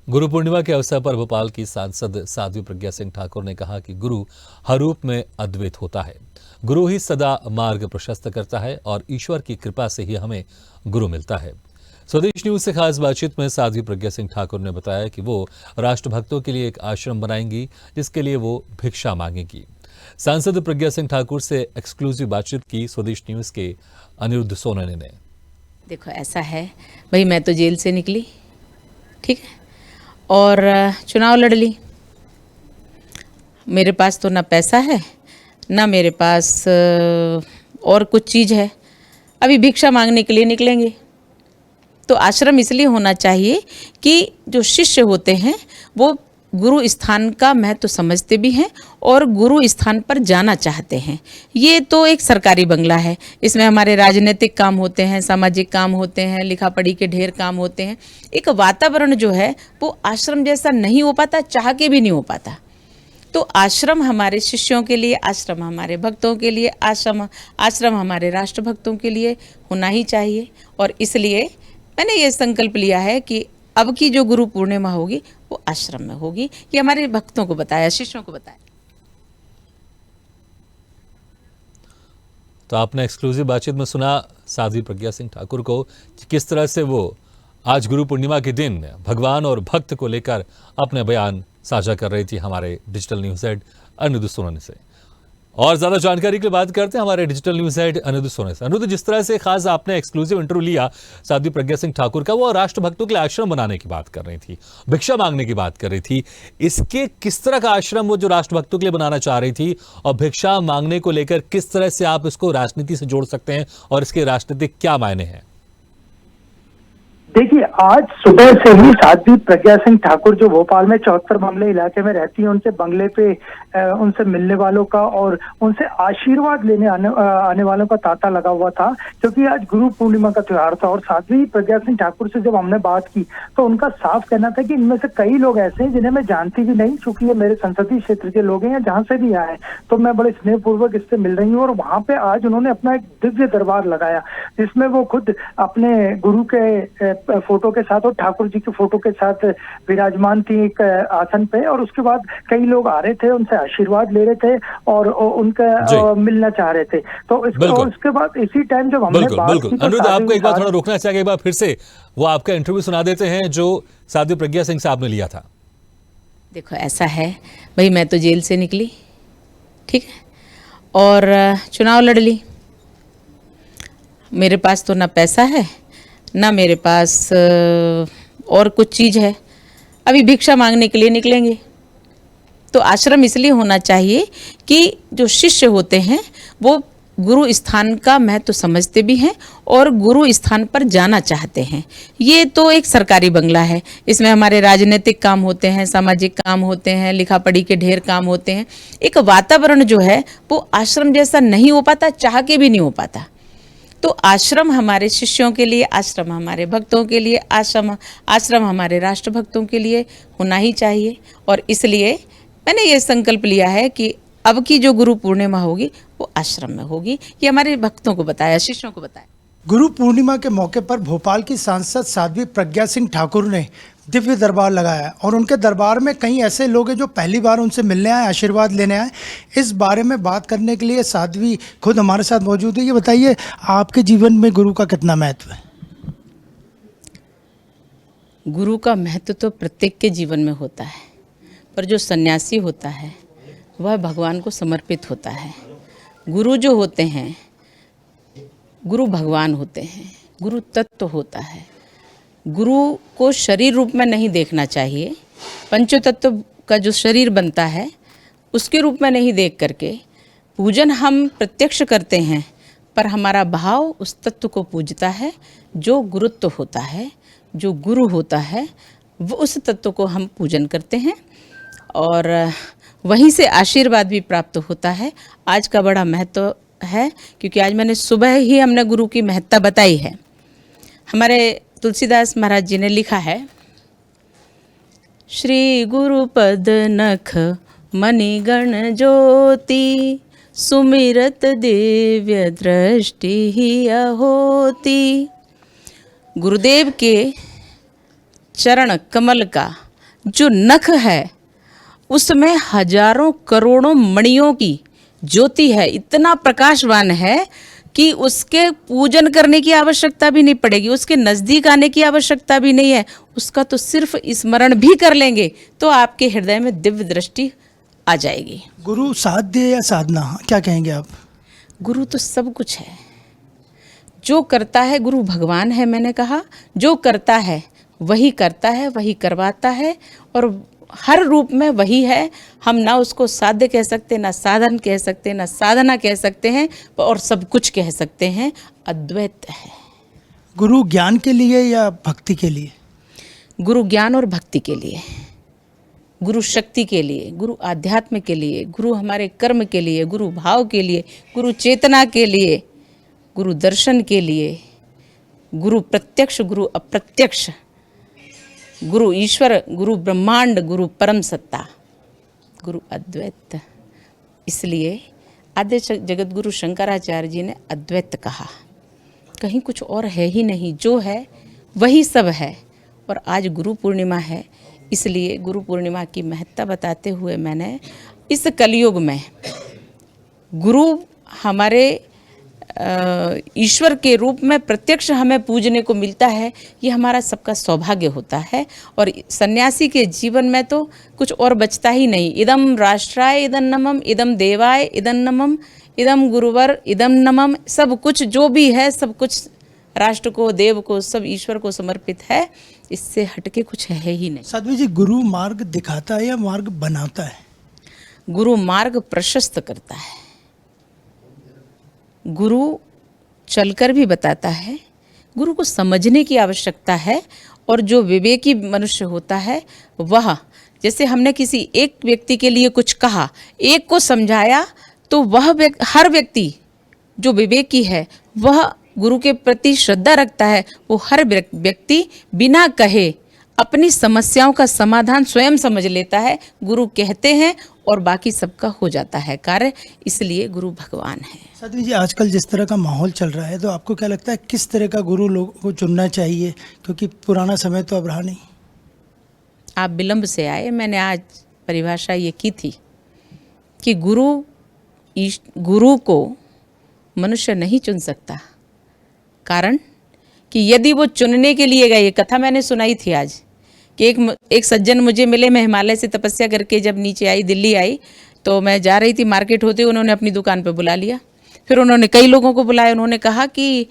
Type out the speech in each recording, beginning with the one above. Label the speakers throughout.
Speaker 1: गुरु पूर्णिमा के अवसर पर भोपाल की सांसद साध्वी प्रज्ञा सिंह ठाकुर ने कहा कि गुरु हर रूप में अद्वैत होता है। गुरु ही सदा मार्ग प्रशस्त करता है और ईश्वर की कृपा से ही हमें गुरु मिलता है। स्वदेश न्यूज से खास बातचीत में साध्वी प्रज्ञा सिंह ठाकुर ने बताया कि वो राष्ट्रभक्तों के लिए एक आश्रम बनाएंगी, जिसके लिए वो भिक्षा मांगेंगी। सांसद प्रज्ञा सिंह ठाकुर से एक्सक्लूसिव बातचीत की स्वदेश न्यूज के अनिरुद्ध सोनने ने।
Speaker 2: देखो ऐसा है भाई, मैं तो जेल से निकली, ठीक है, और चुनाव लड़ ली। मेरे पास तो ना पैसा है, ना मेरे पास और कुछ चीज़ है। अभी भिक्षा मांगने के लिए निकलेंगे। तो आश्रम इसलिए होना चाहिए कि जो शिष्य होते हैं वो गुरु स्थान का महत्व समझते भी हैं और गुरु स्थान पर जाना चाहते हैं। ये तो एक सरकारी बंगला है, इसमें हमारे राजनीतिक काम होते हैं, सामाजिक काम होते हैं, लिखा पढ़ी के ढेर काम होते हैं। एक वातावरण जो है वो आश्रम जैसा नहीं हो पाता, चाह के भी नहीं हो पाता। तो आश्रम हमारे शिष्यों के लिए, आश्रम हमारे भक्तों के लिए, आश्रम हमारे राष्ट्रभक्तों के लिए होना ही चाहिए। और इसलिए मैंने ये संकल्प लिया है कि अब की जो गुरु पूर्णिमा होगी वो आश्रम में होगी। ये हमारे भक्तों को बताया, शिष्यों को बताया।
Speaker 1: तो आपने एक्सक्लूसिव बातचीत में सुना साध्वी प्रज्ञा सिंह ठाकुर को कि किस तरह से वो आज गुरु पूर्णिमा के दिन भगवान और भक्त को लेकर अपने बयान साझा कर रही थी हमारे डिजिटल न्यूज हेड अनिरुद्ध सोनने से। और ज्यादा जानकारी के लिए बात करते हैं हमारे डिजिटल न्यूज हेड अनिरुद्ध सोनने से। अनिरुद्ध, जिस तरह से खास आपने एक्सक्लूसिव इंटरव्यू लिया साध्वी प्रज्ञा सिंह ठाकुर का, वो राष्ट्रभक्तों के लिए आश्रम बनाने की बात कर रही थी, भिक्षा मांगने की बात कर रही थी। इसके किस तरह का आश्रम वो जो राष्ट्रभक्तों के लिए बनाना चाह रही थी और भिक्षा मांगने को लेकर किस तरह से आप इसको राजनीति से जोड़ सकते हैं और इसके राजनीतिक क्या मायने हैं?
Speaker 3: देखिए, आज सुबह से ही साध्वी प्रज्ञा सिंह ठाकुर जो भोपाल में 74 बंगले इलाके में रहती हैं, उनसे बंगले पे उनसे मिलने वालों का और उनसे आशीर्वाद लेने आने वालों का तांता लगा हुआ था, क्योंकि आज गुरु पूर्णिमा का त्योहार था। और साध्वी प्रज्ञा सिंह ठाकुर से जब हमने बात की तो उनका साफ कहना था कि इनमें से कई लोग ऐसे हैं जिन्हें मैं जानती भी नहीं, क्योंकि ये मेरे संसदीय क्षेत्र के लोग हैं या जहाँ से भी आए, तो मैं बड़े स्नेहपूर्वक इससे मिल रही हूँ। और वहाँ पे आज उन्होंने अपना एक दिव्य दरबार लगाया, जिसमें वो खुद अपने गुरु के फोटो के साथ और ठाकुर जी के फोटो के साथ विराजमान थी एक आसन पे। और उसके बाद कई लोग आ रहे थे, उनसे आशीर्वाद ले रहे थे और उनका मिलना चाह रहे थे। तो उसके बाद इसी टाइम जब हमने बात की तो
Speaker 1: अनिरुद्ध, आपको एक बार थोड़ा रोकना चाहिए, एक बार फिर से वो आपका इंटरव्यू सुना देते हैं जो साध्वी प्रज्ञा सिंह साहब ने लिया था।
Speaker 2: देखो ऐसा है भाई, मैं तो जेल से निकली, ठीक है, और चुनाव लड़ ली। मेरे पास तो ना पैसा है, ना मेरे पास और कुछ चीज़ है। अभी भिक्षा मांगने के लिए निकलेंगे। तो आश्रम इसलिए होना चाहिए कि जो शिष्य होते हैं वो गुरु स्थान का महत्व समझते भी हैं और गुरु स्थान पर जाना चाहते हैं। ये तो एक सरकारी बंगला है, इसमें हमारे राजनीतिक काम होते हैं, सामाजिक काम होते हैं, लिखा पढ़ी के ढेर काम होते हैं। एक वातावरण जो है वो आश्रम जैसा नहीं हो पाता, चाह के भी नहीं हो पाता। तो आश्रम हमारे शिष्यों के लिए, आश्रम हमारे भक्तों के लिए, आश्रम हमारे राष्ट्रभक्तों के लिए होना ही चाहिए। और इसलिए मैंने ये संकल्प लिया है कि अब की जो गुरु पूर्णिमा होगी वो आश्रम में होगी। ये हमारे भक्तों को बताया, शिष्यों को बताया।
Speaker 4: गुरु पूर्णिमा के मौके पर भोपाल की सांसद साध्वी प्रज्ञा सिंह ठाकुर ने दिव्य दरबार लगाया और उनके दरबार में कई ऐसे लोग हैं जो पहली बार उनसे मिलने आए, आशीर्वाद लेने आए। इस बारे में बात करने के लिए साध्वी खुद हमारे साथ मौजूद है। ये बताइए, आपके जीवन में गुरु का कितना महत्व है?
Speaker 2: गुरु का महत्व तो प्रत्येक के जीवन में होता है, पर जो सन्यासी होता है वह भगवान को समर्पित होता है। गुरु जो होते हैं, गुरु भगवान होते हैं, गुरु तत्व होता है। गुरु को शरीर रूप में नहीं देखना चाहिए। पंचो तत्व का जो शरीर बनता है उसके रूप में नहीं देख करके पूजन हम प्रत्यक्ष करते हैं, पर हमारा भाव उस तत्व को पूजता है जो गुरुत्व होता है, जो गुरु होता है, वो उस तत्व को हम पूजन करते हैं और वहीं से आशीर्वाद भी प्राप्त होता है। आज का बड़ा महत्व है, क्योंकि आज मैंने सुबह ही हमने गुरु की महत्ता बताई है। हमारे तुलसीदास महाराज जी ने लिखा है, श्री गुरुपद नख मणिगण ज्योति, सुमिरत दिव्य दृष्टि ही होती। गुरुदेव के चरण कमल का जो नख है उसमें हजारों करोड़ों मणियों की ज्योति है, इतना प्रकाशवान है कि उसके पूजन करने की आवश्यकता भी नहीं पड़ेगी, उसके नज़दीक आने की आवश्यकता भी नहीं है। उसका तो सिर्फ स्मरण भी कर लेंगे तो आपके हृदय में दिव्य दृष्टि आ जाएगी।
Speaker 4: गुरु साध्य या साधना, क्या कहेंगे आप?
Speaker 2: गुरु तो सब कुछ है, जो करता है गुरु भगवान है। मैंने कहा जो करता है वही करता है, वही करवाता है, और हर रूप में वही है। हम ना उसको साध्य कह सकते, ना साधन कह सकते, ना साधना कह सकते हैं, और सब कुछ कह सकते हैं। अद्वैत है।
Speaker 4: गुरु ज्ञान के लिए या भक्ति के लिए?
Speaker 2: गुरु ज्ञान और भक्ति के लिए, गुरु शक्ति के लिए, गुरु आध्यात्म के लिए, गुरु हमारे कर्म के लिए, गुरु भाव के लिए, गुरु चेतना के लिए, गुरु दर्शन के लिए, गुरु प्रत्यक्ष, गुरु अप्रत्यक्ष, गुरु ईश्वर, गुरु ब्रह्मांड, गुरु परम सत्ता, गुरु अद्वैत। इसलिए आद्य जगत गुरु शंकराचार्य जी ने अद्वैत कहा, कहीं कुछ और है ही नहीं, जो है वही सब है। और आज गुरु पूर्णिमा है, इसलिए गुरु पूर्णिमा की महत्ता बताते हुए मैंने इस कलयुग में गुरु हमारे ईश्वर के रूप में प्रत्यक्ष हमें पूजने को मिलता है, ये हमारा सबका सौभाग्य होता है। और सन्यासी के जीवन में तो कुछ और बचता ही नहीं। इदम राष्ट्राय इदं नमम, इदम देवाय इदं नमम, इदम गुरुवर इदं नमम, सब कुछ जो भी है सब कुछ राष्ट्र को, देव को, सब ईश्वर को समर्पित है। इससे हटके कुछ है ही नहीं।
Speaker 4: साध्वी जी, गुरु मार्ग दिखाता है या मार्ग बनाता है?
Speaker 2: गुरु मार्ग प्रशस्त करता है, गुरु चलकर भी बताता है। गुरु को समझने की आवश्यकता है, और जो विवेकी मनुष्य होता है वह, जैसे हमने किसी एक व्यक्ति के लिए कुछ कहा, एक को समझाया, तो वह हर व्यक्ति जो विवेकी है वह गुरु के प्रति श्रद्धा रखता है। वो हर व्यक्ति बिना कहे अपनी समस्याओं का समाधान स्वयं समझ लेता है। गुरु कहते हैं और बाकी सबका हो जाता है कार्य, इसलिए गुरु भगवान है।
Speaker 4: साध्वी जी, आजकल जिस तरह का माहौल चल रहा है, तो आपको क्या लगता है किस तरह का गुरु लोगों को चुनना चाहिए? क्योंकि पुराना समय तो अब रहा नहीं।
Speaker 2: आप विलंब से आए, मैंने आज परिभाषा ये की थी कि गुरु को मनुष्य नहीं चुन सकता, कारण कि यदि वो चुनने के लिए गए, ये कथा मैंने सुनाई थी आज कि एक सज्जन मुझे मिले, मैं हिमालय से तपस्या करके जब नीचे आई, दिल्ली आई, तो मैं जा रही थी मार्केट होते, उन्होंने अपनी दुकान पे बुला लिया। फिर उन्होंने कई लोगों को बुलाया, उन्होंने कहा कि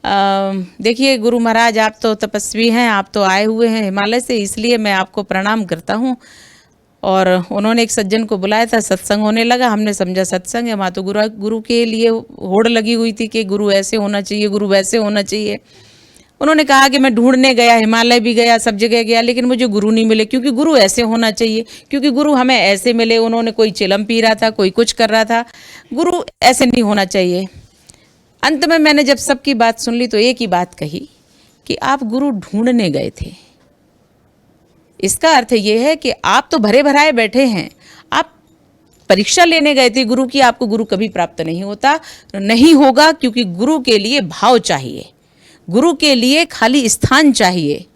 Speaker 2: देखिए गुरु महाराज, आप तो तपस्वी हैं, आप तो आए हुए हैं हिमालय से, इसलिए मैं आपको प्रणाम करता हूँ। और उन्होंने एक सज्जन को बुलाया था, सत्संग होने लगा, हमने समझा सत्संग है, वहाँ तो गुरु के लिए होड़ लगी हुई थी कि गुरु ऐसे होना चाहिए, गुरु वैसे होना चाहिए। उन्होंने कहा कि मैं ढूंढने गया, हिमालय भी गया, सब जगह गया, लेकिन मुझे गुरु नहीं मिले, क्योंकि गुरु ऐसे होना चाहिए, क्योंकि गुरु हमें ऐसे मिले। उन्होंने कोई चिलम पी रहा था, कोई कुछ कर रहा था, गुरु ऐसे नहीं होना चाहिए। अंत में मैंने जब सबकी बात सुन ली तो एक ही बात कही कि आप गुरु ढूंढने गए थे। इसका अर्थ ये है कि आप तो भरे भराए बैठे हैं, आप परीक्षा लेने गए थे गुरु की। आपको गुरु कभी प्राप्त नहीं होता, नहीं होगा, क्योंकि गुरु के लिए भाव चाहिए, गुरु के लिए खाली स्थान चाहिए,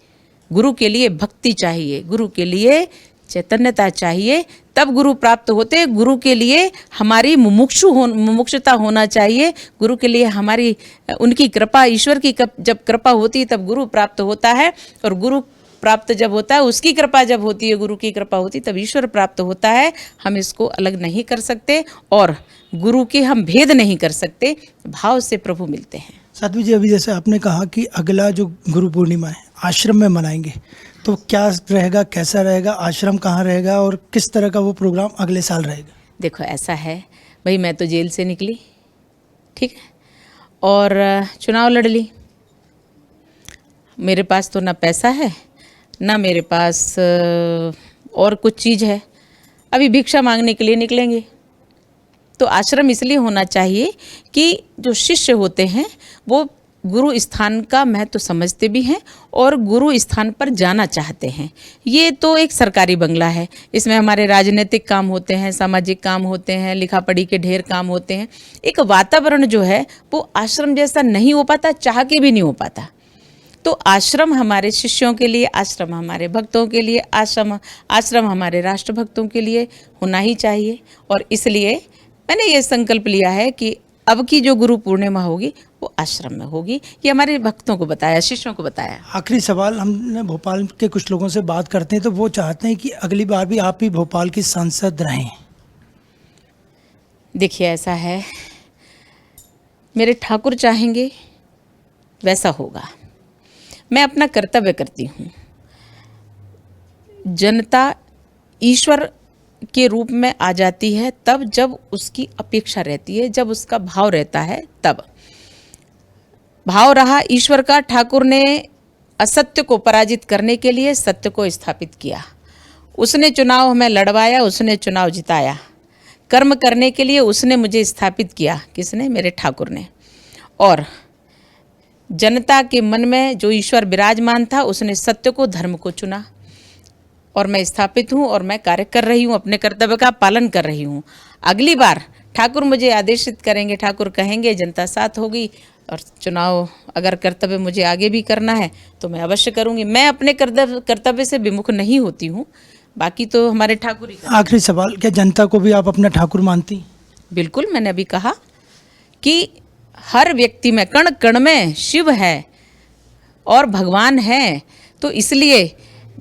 Speaker 2: गुरु के लिए भक्ति चाहिए, गुरु के लिए चैतन्यता चाहिए, तब गुरु प्राप्त होते। गुरु के लिए हमारी मुमुक्षुता होना चाहिए, गुरु के लिए हमारी उनकी कृपा, ईश्वर की जब कृपा होती है तब गुरु प्राप्त होता है। और गुरु प्राप्त जब होता है, उसकी कृपा जब होती है, गुरु की कृपा होती, तब ईश्वर प्राप्त होता है। हम इसको अलग नहीं कर सकते, और गुरु के हम भेद नहीं कर सकते, भाव से प्रभु मिलते हैं।
Speaker 4: साध्वी जी, अभी जैसे आपने कहा कि अगला जो गुरु पूर्णिमा है आश्रम में मनाएंगे, तो क्या रहेगा, कैसा रहेगा, आश्रम कहाँ रहेगा, और किस तरह का वो प्रोग्राम अगले साल रहेगा?
Speaker 2: देखो ऐसा है भाई, मैं तो जेल से निकली, ठीक है, और चुनाव लड़ ली। मेरे पास तो ना पैसा है, ना मेरे पास और कुछ चीज़ है, अभी भिक्षा मांगने के लिए निकलेंगे। तो आश्रम इसलिए होना चाहिए कि जो शिष्य होते हैं वो गुरु स्थान का महत्व समझते भी हैं और गुरु स्थान पर जाना चाहते हैं। ये तो एक सरकारी बंगला है, इसमें हमारे राजनीतिक काम होते हैं, सामाजिक काम होते हैं, लिखा पढ़ी के ढेर काम होते हैं। एक वातावरण जो है वो आश्रम जैसा नहीं हो पाता, चाह के भी नहीं हो पाता। तो आश्रम हमारे शिष्यों के लिए, आश्रम हमारे भक्तों के लिए, आश्रम हमारे राष्ट्रभक्तों के लिए होना ही चाहिए। और इसलिए मैंने ये संकल्प लिया है कि अब की जो गुरु पूर्णिमा होगी वो आश्रम में होगी। ये हमारे भक्तों को बताया, शिष्यों को बताया।
Speaker 4: आखिरी सवाल, हमने भोपाल के कुछ लोगों से बात करते हैं तो वो चाहते हैं कि अगली बार भी आप ही भोपाल की सांसद रहें।
Speaker 2: देखिए ऐसा है, मेरे ठाकुर चाहेंगे वैसा होगा। मैं अपना कर्तव्य करती हूँ। जनता ईश्वर के रूप में आ जाती है तब जब उसकी अपेक्षा रहती है, जब उसका भाव रहता है तब। भाव रहा ईश्वर का, ठाकुर ने असत्य को पराजित करने के लिए सत्य को स्थापित किया। उसने चुनाव हमें लड़वाया, उसने चुनाव जिताया। कर्म करने के लिए उसने मुझे स्थापित किया। किसने? मेरे ठाकुर ने। और जनता के मन में जो ईश्वर विराजमान था, उसने सत्य को, धर्म को चुना और मैं स्थापित हूँ और मैं कार्य कर रही हूँ, अपने कर्तव्य का पालन कर रही हूँ। अगली बार ठाकुर मुझे आदेशित करेंगे, ठाकुर कहेंगे, जनता साथ होगी और चुनाव अगर कर्तव्य मुझे आगे भी करना है तो मैं अवश्य करूँगी। मैं अपने कर्तव्य से विमुख नहीं होती हूँ, बाकी तो हमारे ठाकुर ही।
Speaker 4: आखिरी सवाल, क्या जनता को भी आप अपना ठाकुर मानती?
Speaker 2: बिल्कुल, मैंने अभी कहा कि हर व्यक्ति में, कण कण में शिव है और भगवान है। तो इसलिए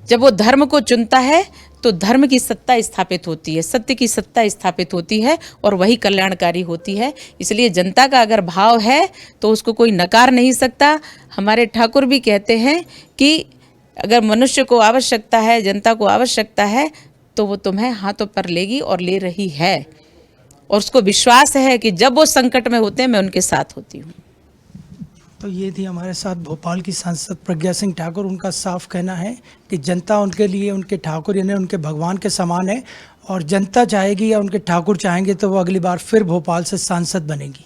Speaker 2: जब वो धर्म को चुनता है तो धर्म की सत्ता स्थापित होती है, सत्य की सत्ता स्थापित होती है और वही कल्याणकारी होती है। इसलिए जनता का अगर भाव है तो उसको कोई नकार नहीं सकता। हमारे ठाकुर भी कहते हैं कि अगर मनुष्य को आवश्यकता है, जनता को आवश्यकता है तो वो तुम्हें हाथों पर लेगी और ले रही है। और उसको विश्वास है कि जब वो संकट में होते हैं मैं उनके साथ होती हूँ।
Speaker 4: तो ये थी हमारे साथ भोपाल की सांसद प्रज्ञा सिंह ठाकुर। उनका साफ कहना है कि जनता उनके लिए उनके ठाकुर यानी उनके भगवान के समान है और जनता चाहेगी या उनके ठाकुर चाहेंगे तो वो अगली बार फिर भोपाल से सांसद बनेगी।